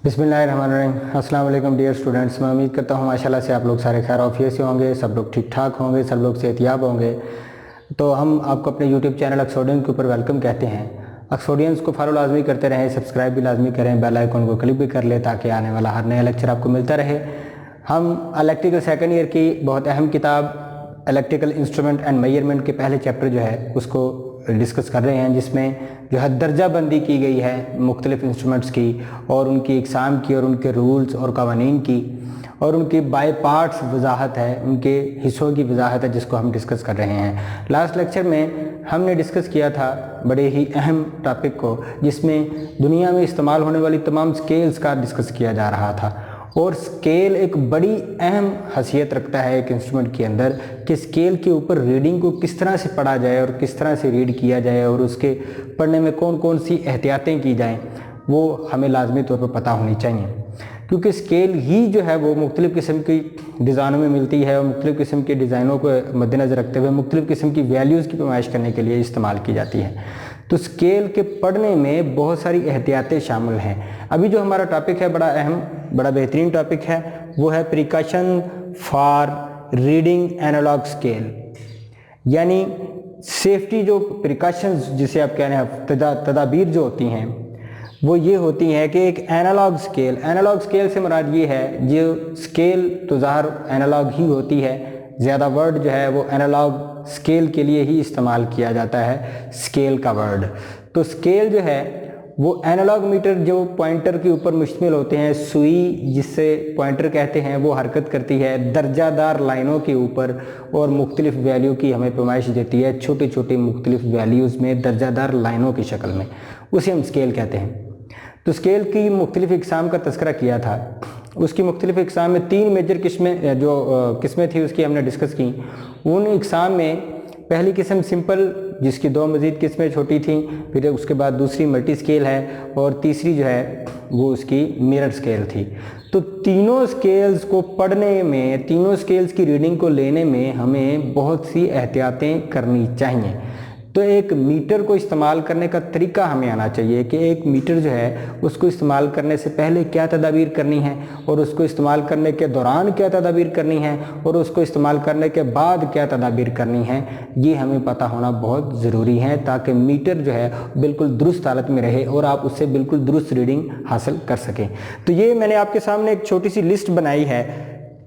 बिस्मिल्लाहिर्रहमानिर्रहीम। अस्सलाम वालेकुम डियर स्टूडेंट्स। मैं उम्मीद करता हूँ माशाल्लाह से आप लोग सारे खैर ऑफियत से होंगे, सब लोग ठीक ठाक होंगे, सब लोग सेहतियाब होंगे। तो हम आपको अपने यूट्यूब चैनल अक्सोडियन के ऊपर वेलकम कहते हैं। अक्सोडियंस को फॉलो लाजमी करते रहें, सब्सक्राइब भी लाजमी करें, बेल आइकन को क्लिक भी कर लें ताकि आने वाला हर नया लेक्चर आपको मिलता रहे। हम इलेक्ट्रिकल सेकेंड ईयर की बहुत अहम किताब इलेक्ट्रिकल इंस्ट्रूमेंट एंड मेजरमेंट के पहले चैप्टर जो है उसको डिस्कस कर रहे हैं, जिसमें जो है दर्जा बंदी की गई है मुख्तलिफ इंस्ट्रूमेंट्स की और उनकी इकसाम की और उनके रूल्स और कवानीन की और उनकी बाय पार्ट्स वजाहत है, उनके हिस्सों की वजाहत है, जिसको हम डिस्कस कर रहे हैं। लास्ट लेक्चर में हमने डिस्कस किया था बड़े ही अहम टॉपिक को, जिसमें दुनिया में इस्तेमाल होने वाली तमाम स्केल्स का डिस्कस किया जा रहा था। और स्केल एक बड़ी अहम हैसियत रखता है एक इंस्ट्रूमेंट के अंदर कि स्केल के ऊपर रीडिंग को किस तरह से पढ़ा जाए और किस तरह से रीड किया जाए और उसके पढ़ने में कौन कौन सी एहतियातें की जाएं, वो हमें लाजमी तौर पर पता होनी चाहिए। क्योंकि स्केल ही जो है वो मुख्तलिफ़ किस्म की डिज़ाइनों में मिलती है और मुख्तलिफ़ किस्म के डिज़ाइनों को मद्देनज़र रखते हुए मुख्तलिफ़ किस्म की वैल्यूज़ की पैमाइश करने के लिए इस्तेमाल की जाती है। तो स्केल के पढ़ने में बहुत सारी एहतियातें शामिल हैं। अभी जो हमारा टॉपिक है बड़ा अहम, बड़ा बेहतरीन टॉपिक है, वो है precaution for reading analogue scale, यानी सेफ्टी जो प्रिकॉशंस जिसे आप कह रहे हैं, तदाबीर जो होती हैं वो ये होती हैं कि एक एनालॉग स्केल से मुराद ये है जो स्केल तो ज़ाहिर एनालॉग ही होती है, ज़्यादा वर्ड जो है वो एनालॉग स्केल के लिए ही इस्तेमाल किया जाता है, स्केल का वर्ड। तो स्केल जो है वो एनालॉग मीटर जो पॉइंटर के ऊपर मुश्तमिल होते हैं, सुई जिससे पॉइंटर कहते हैं, वो हरकत करती है दर्जादार लाइनों के ऊपर और मुख्तलिफ वैल्यू की हमें पैमाइश देती है, छोटी छोटी मुख्तलिफ वैल्यूज़ में दर्जादार लाइनों की शक्ल में, उसे हम स्केल कहते हैं। तो स्केल की मुख्तलिफ इकसाम का तस्करा किया था। उसकी मुख्तलिफ इकसाम में 3 मेजर किस्में थी उसकी हमने डिस्कस की। उन इकसाम में पहली किस्म सिंपल, जिसकी 2 मज़ीद किस्में छोटी थी, फिर उसके बाद दूसरी मल्टी स्केल है और तीसरी जो है वो उसकी मिरर स्केल थी। तो तीनों स्केल्स को पढ़ने में, तीनों स्केल्स की रीडिंग को लेने में हमें बहुत सी एहतियातें करनी चाहिए। तो एक मीटर को इस्तेमाल करने का तरीका हमें आना चाहिए कि एक मीटर जो है उसको इस्तेमाल करने से पहले क्या तदाबीर करनी है और उसको इस्तेमाल करने के दौरान क्या तदाबीर करनी है और उसको इस्तेमाल करने के बाद क्या तदाबीर करनी है, ये हमें पता होना बहुत ज़रूरी है ताकि मीटर जो है बिल्कुल दुरुस्त हालत में रहे और आप उससे बिल्कुल दुरुस्त रीडिंग हासिल कर सकें। तो ये मैंने आपके सामने एक छोटी सी लिस्ट बनाई है,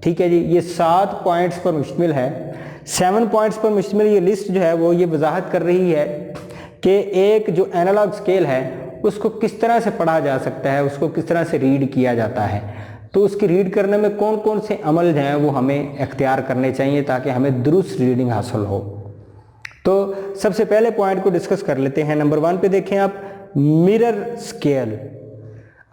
ठीक है जी। ये 7 पॉइंट्स पर मुश्तमिल है, 7 पॉइंट्स पर मुश्तमिल ये लिस्ट जो है वो ये वजाहत कर रही है कि एक जो एनालॉग स्केल है उसको किस तरह से पढ़ा जा सकता है, उसको किस तरह से रीड किया जाता है। तो उसकी रीड करने में कौन कौन से अमल हैं वो हमें इख्तियार करने चाहिए ताकि हमें दुरुस्त रीडिंग हासिल हो। तो सबसे पहले पॉइंट को डिस्कस कर लेते हैं। नंबर 1 पे देखें आप, मिरर स्केल।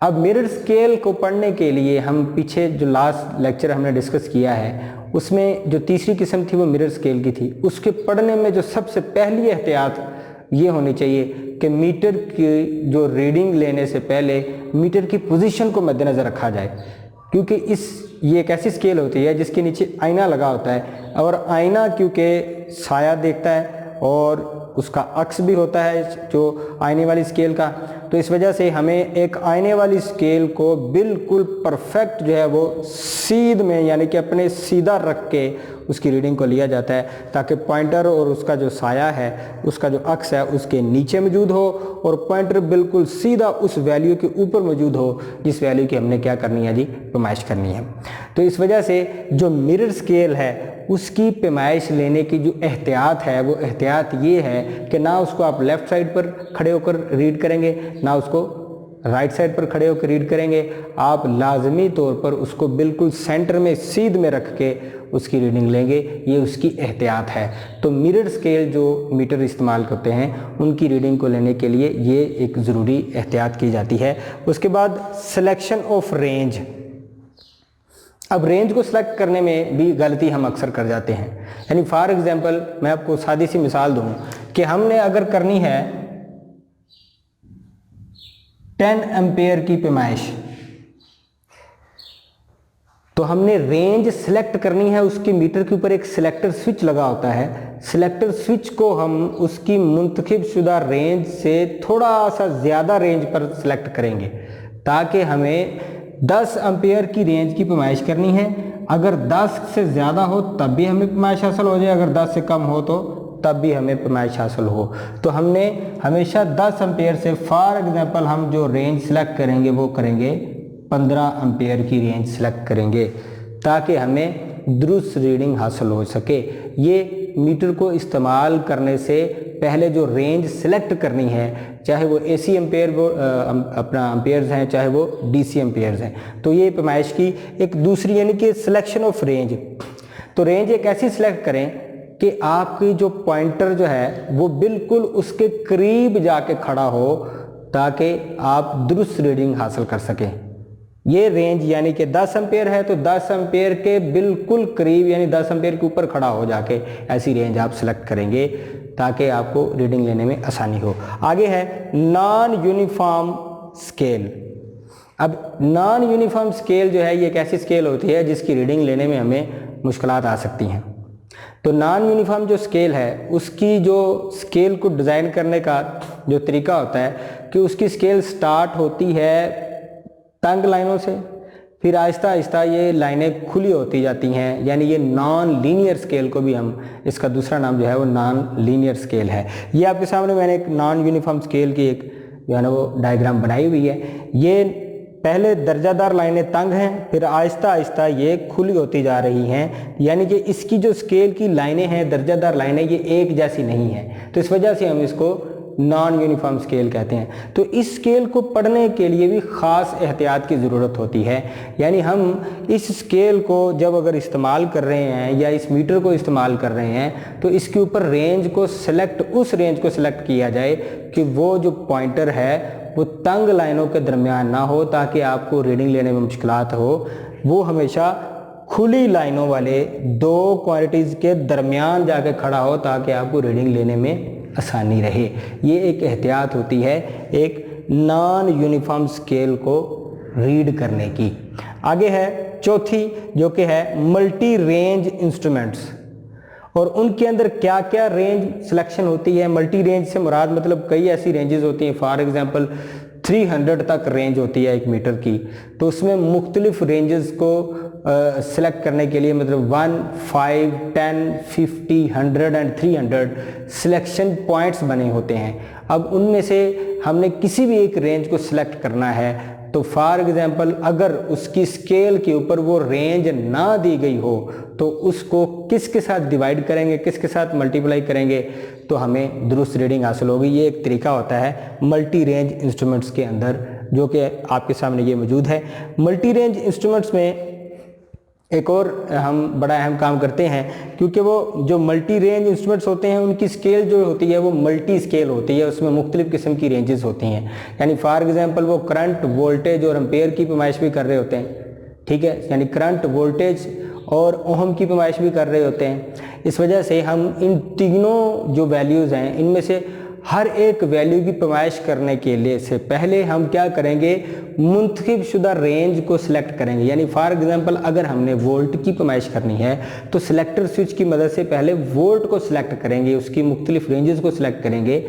अब मिरर स्केल को पढ़ने के लिए हम पीछे जो लास्ट लेक्चर हमने डिस्कस किया है उसमें जो तीसरी किस्म थी वो मिरर स्केल की थी। उसके पढ़ने में जो सबसे पहली एहतियात ये होनी चाहिए कि मीटर की जो रीडिंग लेने से पहले मीटर की पोजीशन को मद्देनज़र रखा जाए, क्योंकि ये एक ऐसी स्केल होती है जिसके नीचे आईना लगा होता है और आईना क्योंकि साया देखता है और उसका अक्स भी होता है जो आईने वाली स्केल का, तो इस वजह से हमें एक आईने वाली स्केल को बिल्कुल परफेक्ट जो है वो सीध में, यानी कि अपने सीधा रख के उसकी रीडिंग को लिया जाता है ताकि पॉइंटर और उसका जो साया है, उसका जो अक्स है, उसके नीचे मौजूद हो और पॉइंटर बिल्कुल सीधा उस वैल्यू के ऊपर मौजूद हो जिस वैल्यू की हमने क्या करनी है जी, पैमाइश करनी है। तो इस वजह से जो मिरर स्केल है उसकी पैमाइश लेने की जो एहतियात है वो एहतियात ये है कि ना उसको आप लेफ़्ट साइड पर खड़े होकर रीड करेंगे ना उसको राइट साइड पर खड़े होकर रीड करेंगे, आप लाजमी तौर पर उसको बिल्कुल सेंटर में सीध में रख के उसकी रीडिंग लेंगे, ये उसकी एहतियात है। तो मिरर स्केल जो मीटर इस्तेमाल करते हैं उनकी रीडिंग को लेने के लिए ये एक ज़रूरी एहतियात की जाती है। उसके बाद सिलेक्शन ऑफ रेंज। अब रेंज को सिलेक्ट करने में भी गलती हम अक्सर कर जाते हैं। यानी फॉर एग्जांपल मैं आपको सादी सी मिसाल दूं कि हमने अगर करनी है 10 एम्पेयर की पैमाइश, तो हमने रेंज सिलेक्ट करनी है। उसके मीटर के ऊपर एक सिलेक्टर स्विच लगा होता है, सिलेक्टर स्विच को हम उसकी मुंतखब शुदा रेंज से थोड़ा सा ज़्यादा रेंज पर सिलेक्ट करेंगे ताकि हमें 10 एम्पेयर की रेंज की पैमाइश करनी है। अगर 10 से ज़्यादा हो तब भी हमें पैमाइश हासिल हो जाए, अगर 10 से कम हो तो तब भी हमें पैमाइश हासिल हो। तो हमने हमेशा 10 एम्पेयर से, फॉर एग्जांपल हम जो रेंज सेलेक्ट करेंगे वो करेंगे 15 एम्पेयर की रेंज सेलेक्ट करेंगे, ताकि हमें दुरुस्त रीडिंग हासिल हो सके। ये मीटर को इस्तेमाल करने से पहले जो रेंज सेलेक्ट करनी है, चाहे वो AC एम्पेयर वो अपना एम्पेयर्स हैं, चाहे वो DC एम्पेयर्स हैं, तो ये पैमाइश की एक दूसरी यानी कि सिलेक्शन ऑफ रेंज। तो रेंज एक ऐसी सिलेक्ट करें कि आपकी जो पॉइंटर जो है वो बिल्कुल उसके करीब जाके खड़ा हो, ताकि आप दुरुस्त रीडिंग हासिल कर सकें। ये रेंज यानी कि 10 एम्पेयर है तो 10 एम्पेयर के बिल्कुल करीब यानी 10 एम्पेयर के ऊपर खड़ा हो जाके ऐसी रेंज आप सेलेक्ट करेंगे, ताकि आपको रीडिंग लेने में आसानी हो। आगे है नॉन यूनिफॉर्म स्केल। अब नॉन यूनिफॉर्म स्केल जो है ये एक ऐसी स्केल होती है जिसकी रीडिंग लेने में हमें मुश्किलात आ सकती हैं। तो नॉन यूनिफॉर्म जो स्केल है उसकी जो स्केल को डिज़ाइन करने का जो तरीका होता है कि उसकी स्केल स्टार्ट होती है तंग लाइनों से, फिर आहिस्ता आहिस्ता ये लाइनें खुली होती जाती हैं, यानी ये नॉन लीनियर स्केल को भी हम, इसका दूसरा नाम जो है वो नॉन लीनियर स्केल है। ये आपके सामने मैंने एक नॉन यूनिफॉर्म स्केल की एक जो है ना वो डायग्राम बनाई हुई है। ये पहले दर्जादार लाइनें तंग हैं, फिर आहिस्ता आहिस्ता ये खुली होती जा रही हैं, यानी कि इसकी जो स्केल की लाइनें हैं, दर्जादार लाइनें, ये एक जैसी नहीं हैं, तो इस वजह से हम इसको नॉन यूनिफॉर्म स्केल कहते हैं। तो इस स्केल को पढ़ने के लिए भी ख़ास एहतियात की ज़रूरत होती है, यानी हम इस स्केल को जब अगर इस्तेमाल कर रहे हैं या इस मीटर को इस्तेमाल कर रहे हैं तो इसके ऊपर रेंज को सिलेक्ट, उस रेंज को सिलेक्ट किया जाए कि वो जो पॉइंटर है वो तंग लाइनों के दरमियान ना हो, ताकि आपको रीडिंग लेने में मुश्किलात हो। वो हमेशा खुली लाइनों वाले दो क्वांटिटीज़ के दरमियान जाके खड़ा हो, ताकि आपको रीडिंग लेने में आसानी रहे। ये एक एहतियात होती है एक नॉन यूनिफॉर्म स्केल को रीड करने की। आगे है चौथी, जो कि है मल्टी रेंज इंस्ट्रूमेंट्स, और उनके अंदर क्या क्या रेंज सिलेक्शन होती है। मल्टी रेंज से मुराद मतलब कई ऐसी रेंजेस होती हैं, फॉर एग्जांपल 300 तक रेंज होती है एक मीटर की, तो उसमें मुख्तलिफ रेंजेस को सेलेक्ट करने के लिए मतलब 1, 5, 10, 50, 100 एंड 300 सिलेक्शन पॉइंट्स बने होते हैं। अब उनमें से हमने किसी भी एक रेंज को सिलेक्ट करना है, तो फॉर एग्जांपल अगर उसकी स्केल के ऊपर वो रेंज ना दी गई हो तो उसको किसके साथ डिवाइड करेंगे, किसके साथ मल्टीप्लाई करेंगे, तो हमें दुरुस्त रीडिंग हासिल होगी। ये एक तरीका होता है मल्टी रेंज इंस्ट्रूमेंट्स के अंदर, जो कि आपके सामने ये मौजूद है। मल्टी रेंज इंस्ट्रूमेंट्स में एक और हम बड़ा अहम काम करते हैं, क्योंकि वो जो मल्टी रेंज इंस्ट्रूमेंट्स होते हैं उनकी स्केल जो होती है वो मल्टी स्केल होती है, उसमें मुख्तलिफ किस्म की रेंजेस होती हैं। यानी फॉर एग्जांपल वो करंट, वोल्टेज और एम्पेयर की पैमाइश भी कर रहे होते हैं, ठीक है, यानी करंट, वोल्टेज और ओहम की पैमाइश भी कर रहे होते हैं। इस वजह से हम इन तीनों जो वैल्यूज़ हैं इनमें से हर एक वैल्यू की पैमाइश करने के लिए से पहले हम क्या करेंगे, मुंतखब शुदा रेंज को सिलेक्ट करेंगे। यानी फॉर एग्जांपल अगर हमने वोल्ट की पैमाइश करनी है तो सिलेक्टर स्विच की मदद से पहले वोल्ट को सिलेक्ट करेंगे, उसकी मुख्तलिफ रेंजेस को सिलेक्ट करेंगे,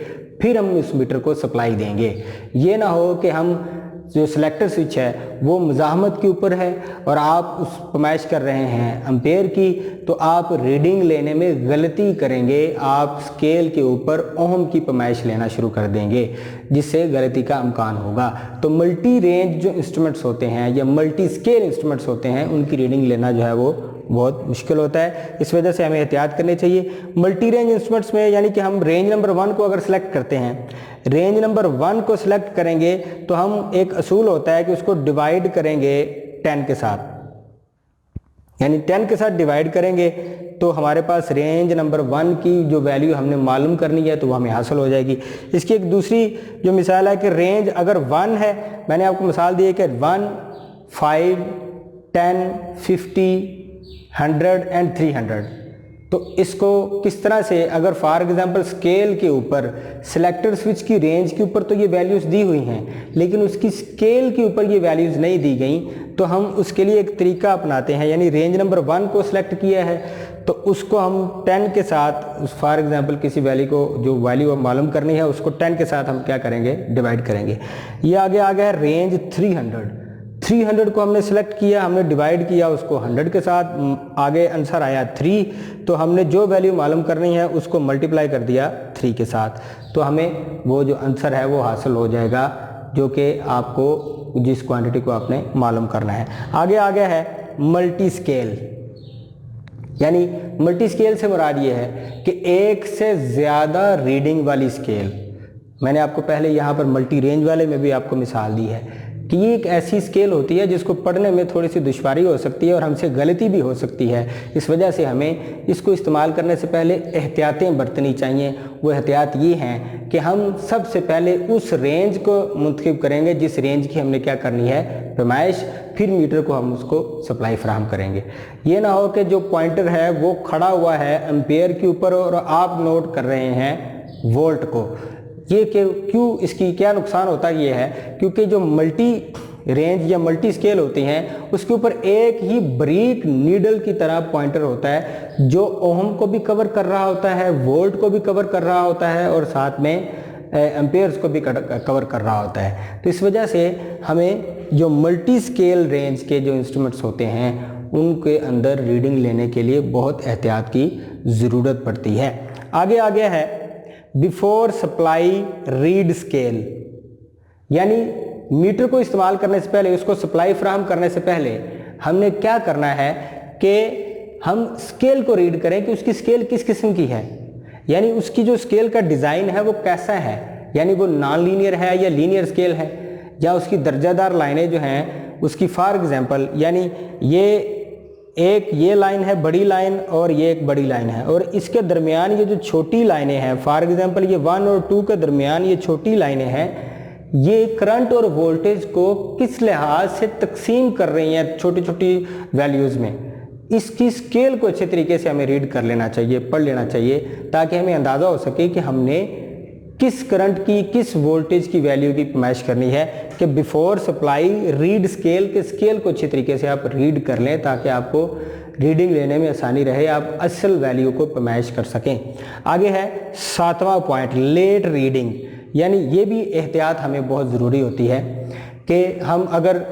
फिर हम इस मीटर को सप्लाई देंगे। ये ना हो कि हम जो सिलेक्टर स्विच है वो मुज़ाहमत के ऊपर है और आप उस पैमाइश कर रहे हैं एम्पेयर की, तो आप रीडिंग लेने में गलती करेंगे, आप स्केल के ऊपर ओहम की पैमाइश लेना शुरू कर देंगे, जिससे गलती का इम्कान होगा। तो मल्टी रेंज जो इंस्ट्रूमेंट्स होते हैं या मल्टी स्केल इंस्ट्रूमेंट्स होते हैं उनकी रीडिंग लेना जो है वो बहुत मुश्किल होता है। इस वजह से हमें एहतियात करनी चाहिए। मल्टी रेंज इंस्ट्रूमेंट्स में यानी कि हम रेंज नंबर 1 को अगर सिलेक्ट करते हैं, रेंज नंबर 1 को सिलेक्ट करेंगे तो हम एक असूल होता है कि उसको डिवाइड करेंगे 10 के साथ, यानी 10 के साथ डिवाइड करेंगे तो हमारे पास रेंज नंबर 1 की जो वैल्यू हमने मालूम करनी है तो वो हमें हासिल हो जाएगी। इसकी एक दूसरी जो मिसाल है कि रेंज अगर 1 है, मैंने आपको मिसाल दी है कि 1, 5, 10, 50, 100 एंड 300, तो इसको किस तरह से, अगर फॉर एग्जांपल स्केल के ऊपर सिलेक्टर स्विच की रेंज के ऊपर तो ये वैल्यूज़ दी हुई हैं, लेकिन उसकी स्केल के ऊपर ये वैल्यूज़ नहीं दी गई, तो हम उसके लिए एक तरीका अपनाते हैं। यानी रेंज नंबर 1 को सिलेक्ट किया है तो उसको हम 10 के साथ, उस फॉर एग्जांपल किसी वैल्यू को जो वैल्यू मालूम करनी है उसको 10 के साथ हम क्या करेंगे, डिवाइड करेंगे। ये आगे आ गया रेंज 300। 300 को हमने सेलेक्ट किया, हमने डिवाइड किया उसको 100 के साथ, आगे आंसर आया 3, तो हमने जो वैल्यू मालूम करनी है उसको मल्टीप्लाई कर दिया 3 के साथ, तो हमें वो जो आंसर है वो हासिल हो जाएगा जो कि आपको जिस क्वांटिटी को आपने मालूम करना है। आगे आ गया है मल्टी स्केल, यानी मल्टी स्केल से मुराद ये है कि एक से ज़्यादा रीडिंग वाली स्केल। मैंने आपको पहले यहाँ पर मल्टी रेंज वाले में भी आपको मिसाल दी है कि ये एक ऐसी स्केल होती है जिसको पढ़ने में थोड़ी सी दुश्वारी हो सकती है और हमसे गलती भी हो सकती है। इस वजह से हमें इसको इस्तेमाल करने से पहले एहतियातें बरतनी चाहिए। वो एहतियात ये हैं कि हम सबसे पहले उस रेंज को मुंतखब करेंगे जिस रेंज की हमने क्या करनी है, पैमाइश, फिर मीटर को हम उसको सप्लाई फराहम करेंगे। ये ना हो कि जो पॉइंटर है वो खड़ा हुआ है एम्पेयर के ऊपर और आप नोट कर रहे हैं वोल्ट को। ये क्यों, इसकी क्या नुकसान होता है, ये है क्योंकि जो मल्टी रेंज या मल्टी स्केल होती हैं उसके ऊपर एक ही बारीक नीडल की तरह पॉइंटर होता है जो ओम को भी कवर कर रहा होता है, वोल्ट को भी कवर कर रहा होता है और साथ में एम्पेयर्स को भी कवर कर रहा होता है। तो इस वजह से हमें जो मल्टी स्केल रेंज के जो इंस्ट्रूमेंट्स होते हैं उनके अंदर रीडिंग लेने के लिए बहुत एहतियात की ज़रूरत पड़ती है। आगे आ गया है बिफोर सप्लाई रीड स्केल, यानी मीटर को इस्तेमाल करने से पहले, उसको सप्लाई फराहम करने से पहले हमने क्या करना है कि हम स्केल को रीड करें कि उसकी स्केल किस किस्म की है, यानी उसकी जो स्केल का डिज़ाइन है वो कैसा है, यानी वो नॉन लीनियर है या लीनियर स्केल है, या उसकी दर्जादार लाइनें जो हैं उसकी फॉर एग्जांपल, यानी ये लाइन है बड़ी लाइन और ये एक बड़ी लाइन है और इसके दरमियान ये जो छोटी लाइनें हैं, फॉर एग्जांपल ये 1 और 2 के दरमियान ये छोटी लाइनें हैं, ये करंट और वोल्टेज को किस लिहाज से तकसीम कर रही हैं छोटी छोटी वैल्यूज़ में। इसकी स्केल को अच्छे तरीके से हमें रीड कर लेना चाहिए, पढ़ लेना चाहिए, ताकि हमें अंदाज़ा हो सके कि हमने किस करंट की, किस वोल्टेज की वैल्यू की पैमाइश करनी है। कि बिफोर सप्लाई रीड स्केल के स्केल को अच्छे तरीके से आप रीड कर लें ताकि आपको रीडिंग लेने में आसानी रहे, आप असल वैल्यू को पैमाइश कर सकें। आगे है 7वां पॉइंट, लेट रीडिंग, यानी ये भी एहतियात हमें बहुत ज़रूरी होती है कि हम अगर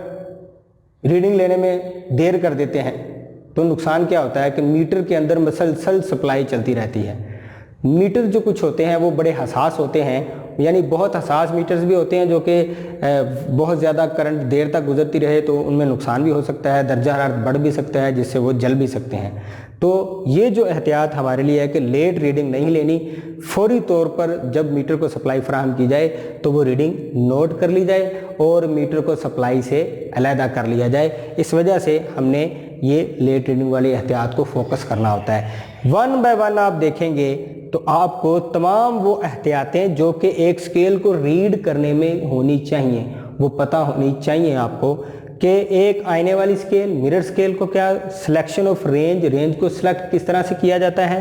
रीडिंग लेने में देर कर देते हैं तो नुकसान क्या होता है कि मीटर के अंदर मसलसल सप्लाई चलती रहती है। मीटर जो कुछ होते हैं वो बड़े हसास होते हैं, यानी बहुत हसास मीटर्स भी होते हैं जो कि बहुत ज़्यादा करंट देर तक गुजरती रहे तो उनमें नुकसान भी हो सकता है, दर्जा हरारत बढ़ भी सकता है जिससे वो जल भी सकते हैं। तो ये जो एहतियात हमारे लिए है कि लेट रीडिंग नहीं लेनी, फौरी तौर पर जब मीटर को सप्लाई फराहम की जाए तो वो रीडिंग नोट कर ली जाए और मीटर को सप्लाई से अलहदा कर लिया जाए। इस वजह से हमने ये लेट रीडिंग वाली एहतियात को फोकस करना होता है। 1 बाय 1 आप देखेंगे तो आपको तमाम वो एहतियातें जो कि एक स्केल को रीड करने में होनी चाहिए वो पता होनी चाहिए आपको कि एक आईने वाली स्केल, मिरर स्केल को क्या सिलेक्शन ऑफ रेंज को सिलेक्ट किस तरह से किया जाता है,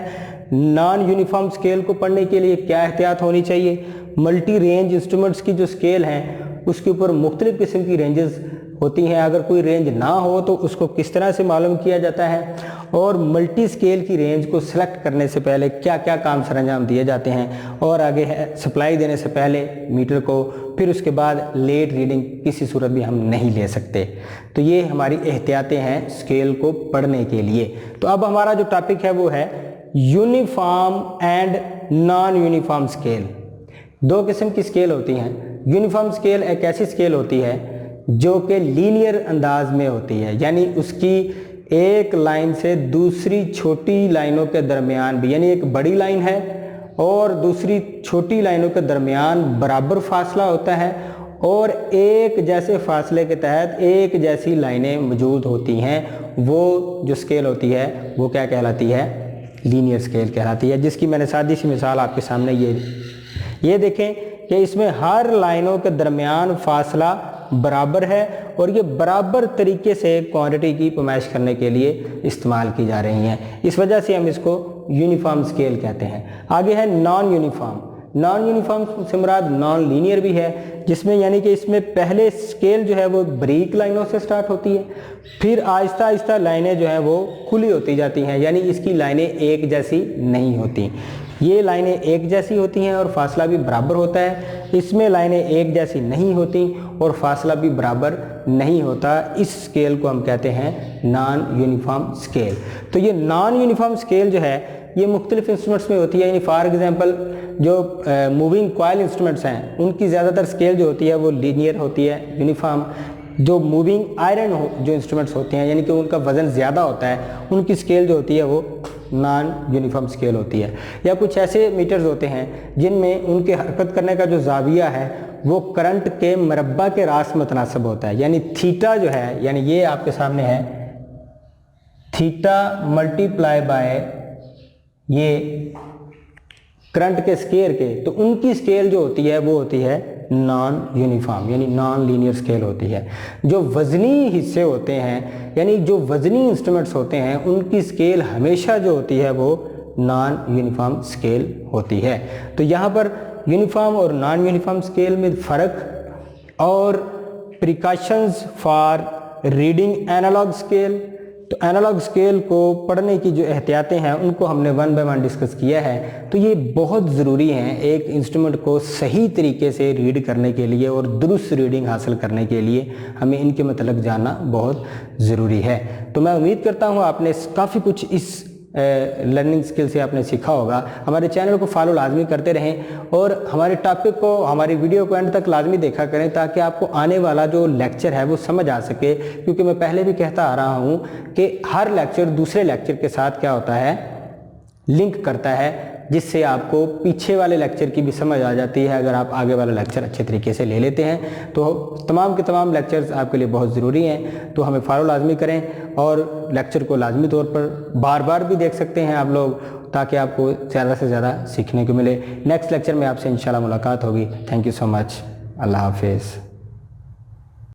नॉन यूनिफॉर्म स्केल को पढ़ने के लिए क्या एहतियात होनी चाहिए, मल्टी रेंज इंस्ट्रूमेंट्स की जो स्केल हैं उसके ऊपर मुख्तलिफ किस्म की रेंजेस होती हैं, अगर कोई रेंज ना हो तो उसको किस तरह से मालूम किया जाता है, और मल्टी स्केल की रेंज को सिलेक्ट करने से पहले क्या क्या काम सरंजाम दिए जाते हैं, और आगे है सप्लाई देने से पहले मीटर को, फिर उसके बाद लेट रीडिंग किसी सूरत भी हम नहीं ले सकते। तो ये हमारी एहतियातें हैं स्केल को पढ़ने के लिए। तो अब हमारा जो टॉपिक है वो है uniform and non uniform scale. दो किस्म की स्केल होती हैं। यूनिफॉर्म स्केल एक ऐसी स्केल होती है जो कि लीनियर अंदाज में होती है, यानी उसकी एक लाइन से दूसरी छोटी लाइनों के दरमियान भी, यानी एक बड़ी लाइन है और दूसरी छोटी लाइनों के दरमियान बराबर फासला होता है और एक जैसे फासले के तहत एक जैसी लाइनें मौजूद होती हैं। वो जो स्केल होती है वो क्या कहलाती है, लीनियर स्केल कहलाती है, जिसकी मैंने सादी सी मिसाल आपके सामने ये देखें कि इसमें हर लाइनों के दरमियान फासला बराबर है और ये बराबर तरीके से क्वांटिटी की पैमाइश करने के लिए इस्तेमाल की जा रही हैं। इस वजह से हम इसको यूनिफॉर्म स्केल कहते हैं। आगे है नॉन यूनिफॉर्म। नॉन यूनिफॉर्म से मुराद नॉन लीनियर भी है, जिसमें यानी कि इसमें पहले स्केल जो है वो बारीक लाइनों से स्टार्ट होती है, फिर आहिस्ता आहिस्ता लाइनें जो हैं वो खुली होती जाती हैं, यानी इसकी लाइनें एक जैसी नहीं होती। ये लाइनें एक जैसी होती हैं और फासला भी बराबर होता है। इसमें लाइनें एक जैसी नहीं होती और फासला भी बराबर नहीं होता। इस स्केल को हम कहते हैं नॉन यूनिफॉर्म स्केल। तो ये नॉन यूनिफॉर्म स्केल जो है ये मुख्तलिफ इंस्ट्रूमेंट्स में होती है। यानी फॉर एग्जांपल जो मूविंग कॉइल इंस्ट्रूमेंट्स हैं उनकी ज़्यादातर स्केल जो होती है वो लीनियर होती है, यूनिफॉर्म। जो मूविंग आयरन जो इंस्ट्रूमेंट्स होते हैं यानी कि उनका वज़न ज़्यादा होता है, उनकी स्केल जो होती है वो नॉन यूनिफॉर्म स्केल होती है। या कुछ ऐसे मीटर्स होते हैं जिनमें उनके हरकत करने का जो जाविया है वो करंट के मरब्बा के रास मुतनासिब होता है। यानी थीटा जो है, यानी ये आपके सामने है थीटा मल्टीप्लाई बाय ये करंट के स्केल के, तो उनकी स्केल जो होती है वो होती है नॉन यूनिफॉर्म, यानी नॉन लीनियर स्केल होती है। जो वज़नी हिस्से होते हैं यानी जो वज़नी इंस्ट्रूमेंट्स होते हैं उनकी स्केल हमेशा जो होती है वो नॉन यूनिफॉर्म स्केल होती है। तो यहाँ पर यूनिफॉर्म और नॉन यूनिफॉर्म स्केल में फ़र्क और precautions for reading analogue scale. तो एनालॉग स्केल को पढ़ने की जो एहतियातें हैं उनको हमने वन बाय वन डिस्कस किया है। तो ये बहुत ज़रूरी हैं एक इंस्ट्रूमेंट को सही तरीके से रीड करने के लिए और दुरुस्त रीडिंग हासिल करने के लिए हमें इनके मतलब जानना बहुत ज़रूरी है। तो मैं उम्मीद करता हूँ आपने काफ़ी कुछ इस लर्निंग स्किल से आपने सीखा होगा। हमारे चैनल को फॉलो लाजमी करते रहें और हमारे टॉपिक को, हमारी वीडियो को एंड तक लाजमी देखा करें ताकि आपको आने वाला जो लेक्चर है वो समझ आ सके। क्योंकि मैं पहले भी कहता आ रहा हूँ कि हर लेक्चर दूसरे लेक्चर के साथ क्या होता है, लिंक करता है, जिससे आपको पीछे वाले लेक्चर की भी समझ आ जाती है। अगर आप आगे वाला लेक्चर अच्छे तरीके से ले लेते हैं तो तमाम के तमाम लेक्चर्स आपके लिए बहुत ज़रूरी हैं। तो हमें फॉलो लाजमी करें और लेक्चर को लाजमी तौर पर बार बार भी देख सकते हैं आप लोग, ताकि आपको ज़्यादा से ज़्यादा सीखने को मिले। नेक्स्ट लेक्चर में आपसे इंशाल्लाह मुलाकात होगी। Thank you so much. अल्लाह हाफिज़।